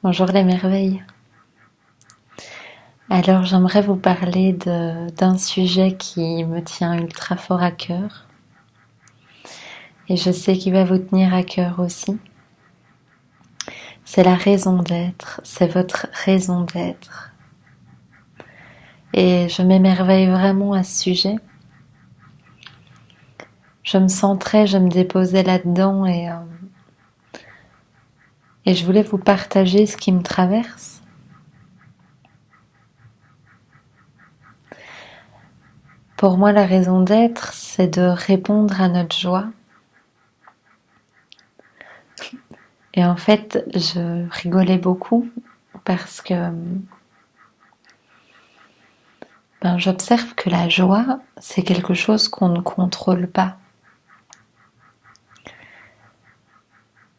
Bonjour les merveilles. Alors j'aimerais vous parler d'un sujet qui me tient ultra fort à cœur et je sais qu'il va vous tenir à cœur aussi. C'est la raison d'être, c'est votre raison d'être. Et je m'émerveille vraiment à ce sujet. Je me centrais, je me déposais là-dedans et je voulais vous partager ce qui me traverse. Pour moi, la raison d'être, c'est de répondre à notre joie. Et en fait, je rigolais beaucoup parce que j'observe que la joie, c'est quelque chose qu'on ne contrôle pas.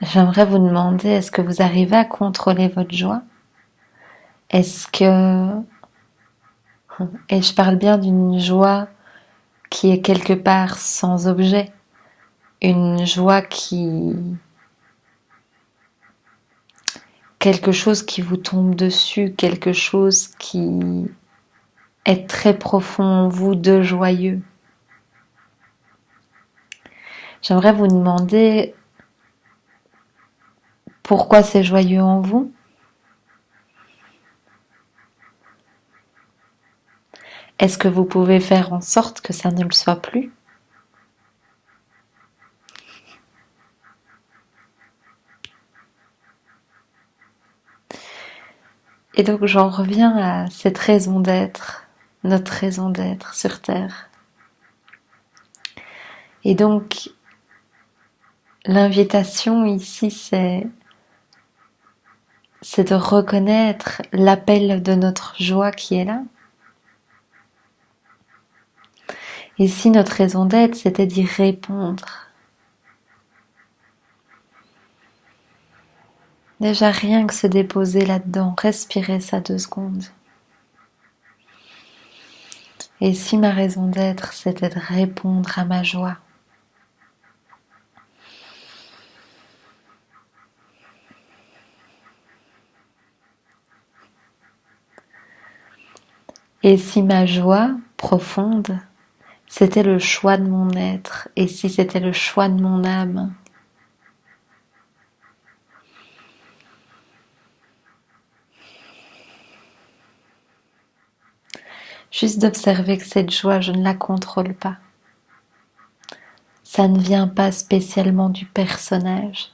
J'aimerais vous demander, est-ce que vous arrivez à contrôler votre joie? Est-ce que... Et je parle bien d'une joie qui est quelque part sans objet, une joie qui... quelque chose qui vous tombe dessus, quelque chose qui est très profond en vous de joyeux. J'aimerais vous demander pourquoi c'est joyeux en vous. Est-ce que vous pouvez faire en sorte que ça ne le soit plus? Et donc j'en reviens à cette raison d'être, notre raison d'être sur Terre. Et donc l'invitation ici c'est de reconnaître l'appel de notre joie qui est là. Et si notre raison d'être c'était d'y répondre. Déjà rien que se déposer là-dedans, respirer ça 2 secondes. Et si ma raison d'être c'était de répondre à ma joie. Et si ma joie profonde, c'était le choix de mon être, et si c'était le choix de mon âme, juste d'observer que cette joie, je ne la contrôle pas. Ça ne vient pas spécialement du personnage.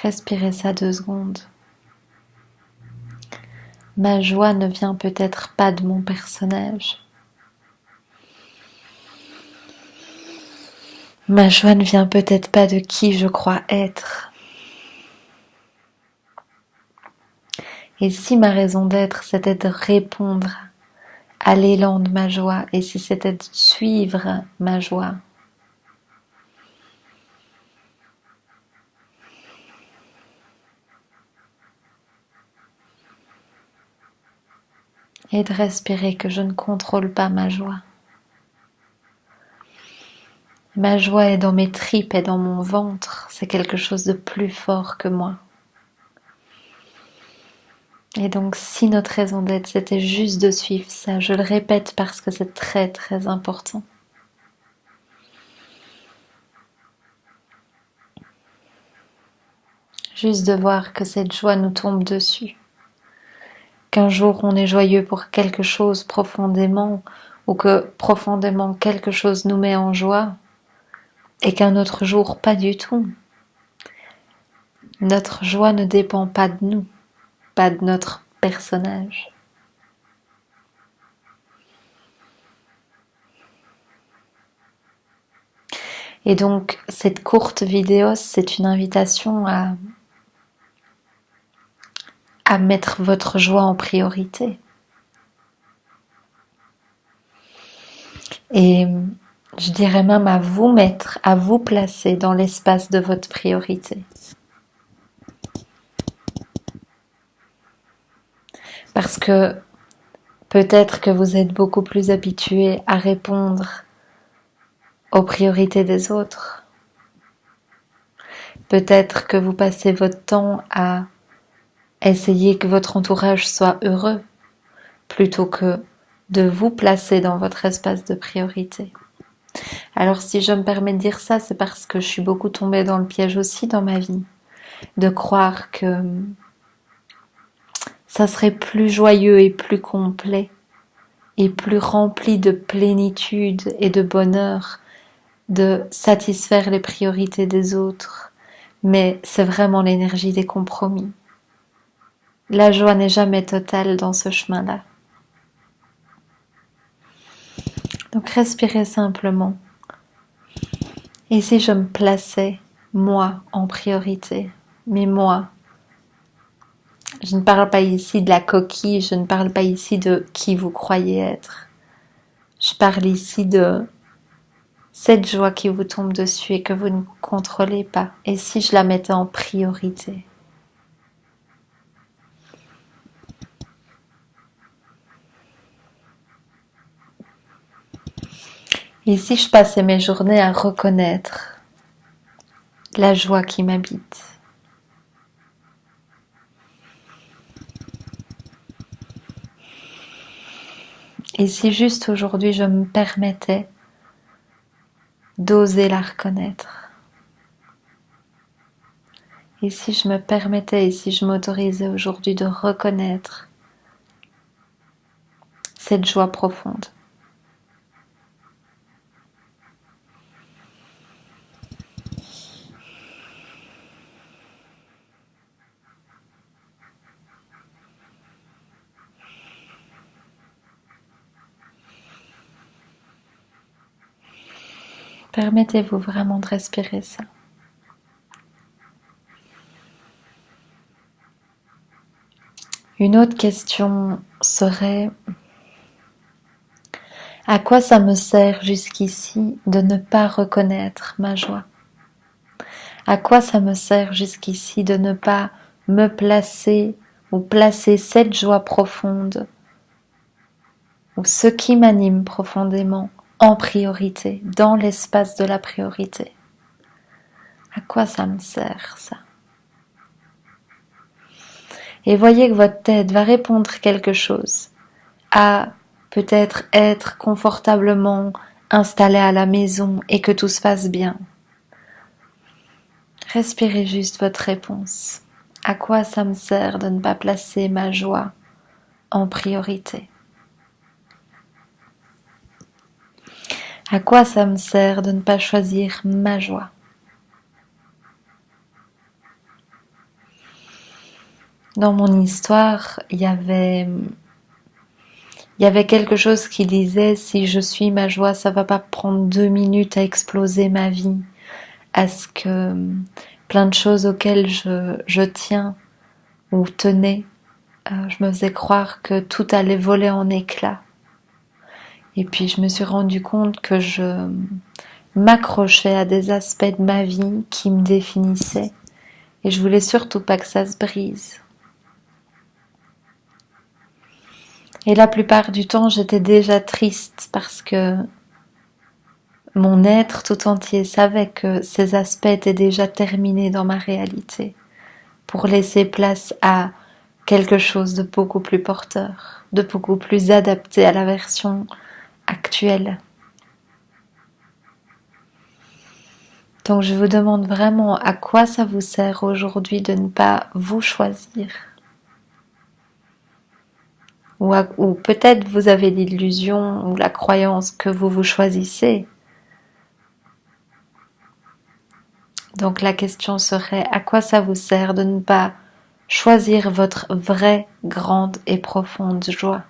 Respirez ça 2 secondes. Ma joie ne vient peut-être pas de mon personnage. Ma joie ne vient peut-être pas de qui je crois être. Et si ma raison d'être, c'était de répondre à l'élan de ma joie, et si c'était de suivre ma joie, et de respirer que je ne contrôle pas ma joie. Ma joie est dans mes tripes, est dans mon ventre, c'est quelque chose de plus fort que moi. Et donc si notre raison d'être c'était juste de suivre ça, je le répète parce que c'est très très important. Juste de voir que cette joie nous tombe dessus. Qu'un jour on est joyeux pour quelque chose profondément, ou que profondément quelque chose nous met en joie, et qu'un autre jour pas du tout. Notre joie ne dépend pas de nous, pas de notre personnage. Et donc cette courte vidéo, c'est une invitation à mettre votre joie en priorité. Et je dirais même à vous mettre, à vous placer dans l'espace de votre priorité. Parce que peut-être que vous êtes beaucoup plus habitué à répondre aux priorités des autres. Peut-être que vous passez votre temps à essayer que votre entourage soit heureux, plutôt que de vous placer dans votre espace de priorité. Alors si je me permets de dire ça, c'est parce que je suis beaucoup tombée dans le piège aussi dans ma vie, de croire que ça serait plus joyeux et plus complet et plus rempli de plénitude et de bonheur de satisfaire les priorités des autres. Mais c'est vraiment l'énergie des compromis. La joie n'est jamais totale dans ce chemin-là. Donc respirez simplement. Et si je me plaçais, moi, en priorité, mais moi, je ne parle pas ici de la coquille, je ne parle pas ici de qui vous croyez être. Je parle ici de cette joie qui vous tombe dessus et que vous ne contrôlez pas. Et si je la mettais en priorité? Et si je passais mes journées à reconnaître la joie qui m'habite? Et si juste aujourd'hui je me permettais d'oser la reconnaître? Et si je me permettais et si je m'autorisais aujourd'hui de reconnaître cette joie profonde? Permettez-vous vraiment de respirer ça. Une autre question serait: à quoi ça me sert jusqu'ici de ne pas reconnaître ma joie? À quoi ça me sert jusqu'ici de ne pas me placer ou placer cette joie profonde ou ce qui m'anime profondément en priorité, dans l'espace de la priorité? À quoi ça me sert ça? Et voyez que votre tête va répondre quelque chose, à peut-être être confortablement installé à la maison et que tout se passe bien. Respirez juste votre réponse. À quoi ça me sert de ne pas placer ma joie en priorité? À quoi ça me sert de ne pas choisir ma joie? Dans mon histoire, il y avait quelque chose qui disait: si je suis ma joie, ça va pas prendre 2 minutes à exploser ma vie, à ce que plein de choses auxquelles je tiens ou tenais, je me faisais croire que tout allait voler en éclats. Et puis je me suis rendu compte que je m'accrochais à des aspects de ma vie qui me définissaient et je voulais surtout pas que ça se brise. Et la plupart du temps, j'étais déjà triste parce que mon être tout entier savait que ces aspects étaient déjà terminés dans ma réalité pour laisser place à quelque chose de beaucoup plus porteur, de beaucoup plus adapté à la version actuelle. Donc je vous demande vraiment à quoi ça vous sert aujourd'hui de ne pas vous choisir. Ou peut-être vous avez l'illusion ou la croyance que vous vous choisissez. Donc la question serait: à quoi ça vous sert de ne pas choisir votre vraie, grande et profonde joie?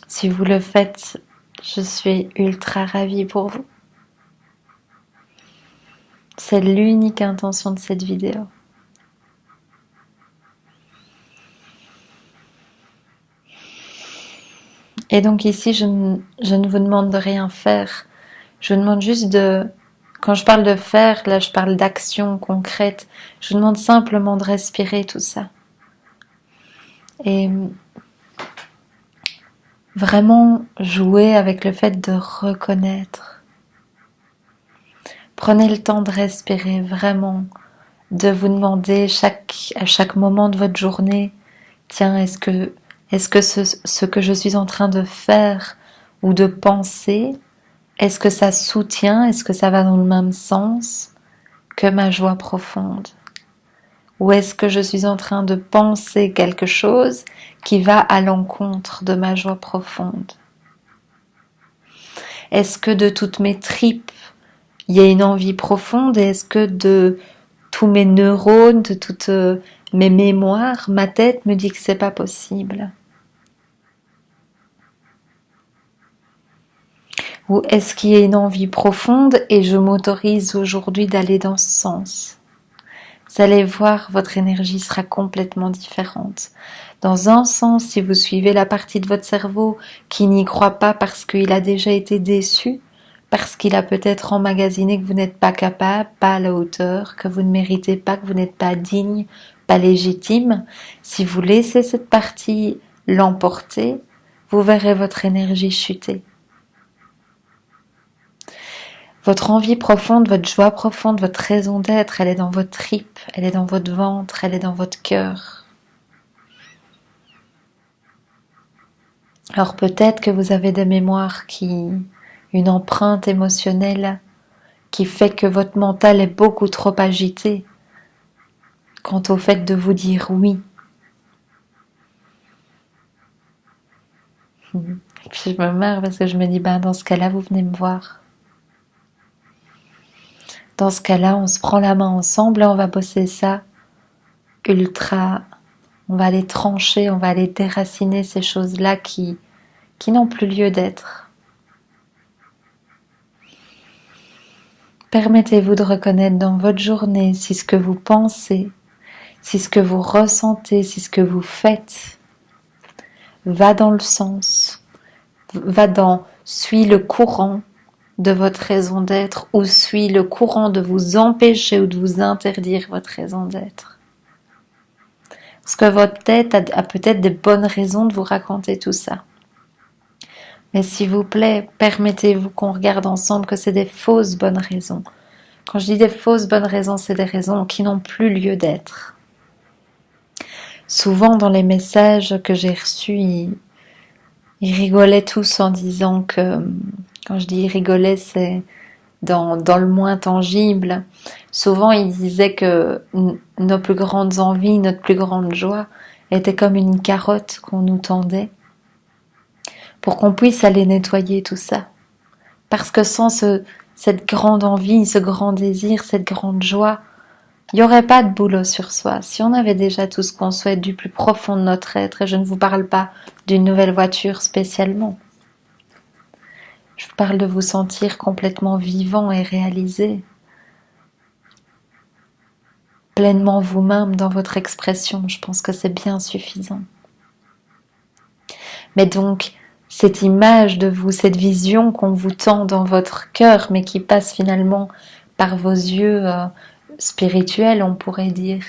Si vous le faites, je suis ultra ravie pour vous. C'est l'unique intention de cette vidéo. Et donc ici, je ne vous demande de rien faire. Je vous demande juste de... Quand je parle de faire, là je parle d'action concrète. Je vous demande simplement de respirer tout ça. Et vraiment jouer avec le fait de reconnaître. Prenez le temps de respirer vraiment, de vous demander à chaque moment de votre journée, tiens, est-ce que ce que je suis en train de faire ou de penser, est-ce que ça soutient, est-ce que ça va dans le même sens que ma joie profonde? Ou est-ce que je suis en train de penser quelque chose qui va à l'encontre de ma joie profonde? Est-ce que de toutes mes tripes, il y a une envie profonde? Et est-ce que de tous mes neurones, de toutes mes mémoires, ma tête me dit que c'est pas possible? Ou est-ce qu'il y a une envie profonde et je m'autorise aujourd'hui d'aller dans ce sens? Vous allez voir, votre énergie sera complètement différente. Dans un sens, si vous suivez la partie de votre cerveau qui n'y croit pas parce qu'il a déjà été déçu, parce qu'il a peut-être emmagasiné que vous n'êtes pas capable, pas à la hauteur, que vous ne méritez pas, que vous n'êtes pas digne, pas légitime, si vous laissez cette partie l'emporter, vous verrez votre énergie chuter. Votre envie profonde, votre joie profonde, votre raison d'être, elle est dans votre tripes, elle est dans votre ventre, elle est dans votre cœur. Alors peut-être que vous avez des mémoires une empreinte émotionnelle qui fait que votre mental est beaucoup trop agité quant au fait de vous dire oui. Et puis je me marre parce que je me dis, dans ce cas-là, vous venez me voir. Dans ce cas-là, on se prend la main ensemble et on va bosser ça ultra. On va aller trancher, on va aller déraciner ces choses-là qui n'ont plus lieu d'être. Permettez-vous de reconnaître dans votre journée si ce que vous pensez, si ce que vous ressentez, si ce que vous faites va dans le sens, suit le courant de votre raison d'être ou suit le courant de vous empêcher ou de vous interdire votre raison d'être. Parce que votre tête a peut-être des bonnes raisons de vous raconter tout ça. Mais s'il vous plaît, permettez-vous qu'on regarde ensemble que c'est des fausses bonnes raisons. Quand je dis des fausses bonnes raisons, c'est des raisons qui n'ont plus lieu d'être. Souvent dans les messages que j'ai reçus, ils rigolaient tous en disant que, quand je dis ils rigolaient, c'est dans le moins tangible. Souvent ils disaient que nos plus grandes envies, notre plus grande joie était comme une carotte qu'on nous tendait pour qu'on puisse aller nettoyer tout ça. Parce que sans cette grande envie, ce grand désir, cette grande joie, il n'y aurait pas de boulot sur soi. Si on avait déjà tout ce qu'on souhaite du plus profond de notre être, et je ne vous parle pas d'une nouvelle voiture spécialement, je vous parle de vous sentir complètement vivant et réalisé, pleinement vous-même dans votre expression, je pense que c'est bien suffisant. Mais donc, cette image de vous, cette vision qu'on vous tend dans votre cœur, mais qui passe finalement par vos yeux spirituels, on pourrait dire.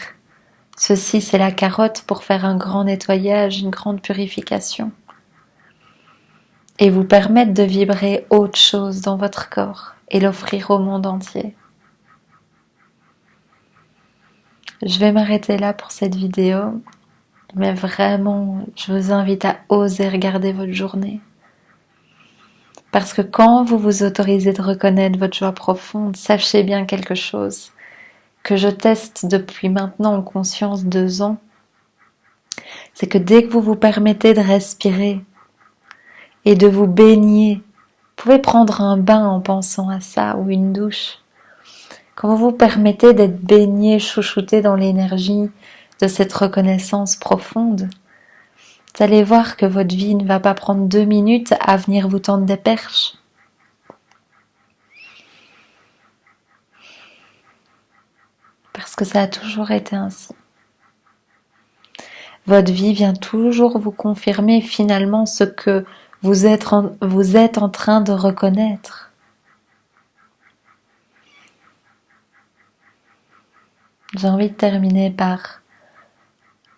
Ceci, c'est la carotte pour faire un grand nettoyage, une grande purification. Et vous permettre de vibrer autre chose dans votre corps et l'offrir au monde entier. Je vais m'arrêter là pour cette vidéo, mais vraiment, je vous invite à oser regarder votre journée. Parce que quand vous vous autorisez de reconnaître votre joie profonde, sachez bien quelque chose que je teste depuis maintenant en conscience 2 ans, c'est que dès que vous vous permettez de respirer et de vous baigner, vous pouvez prendre un bain en pensant à ça ou une douche. Quand vous vous permettez d'être baigné, chouchouté dans l'énergie de cette reconnaissance profonde, vous allez voir que votre vie ne va pas prendre 2 minutes à venir vous tendre des perches. Parce que ça a toujours été ainsi. Votre vie vient toujours vous confirmer finalement ce que vous êtes en train de reconnaître. J'ai envie de terminer par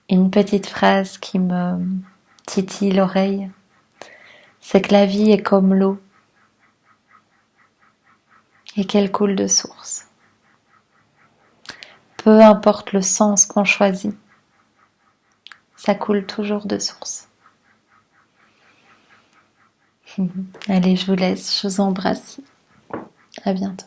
une petite phrase qui me titille l'oreille. C'est que la vie est comme l'eau. et qu'elle coule de source. Peu importe le sens qu'on choisit, ça coule toujours de source. Allez, je vous laisse, je vous embrasse. À bientôt.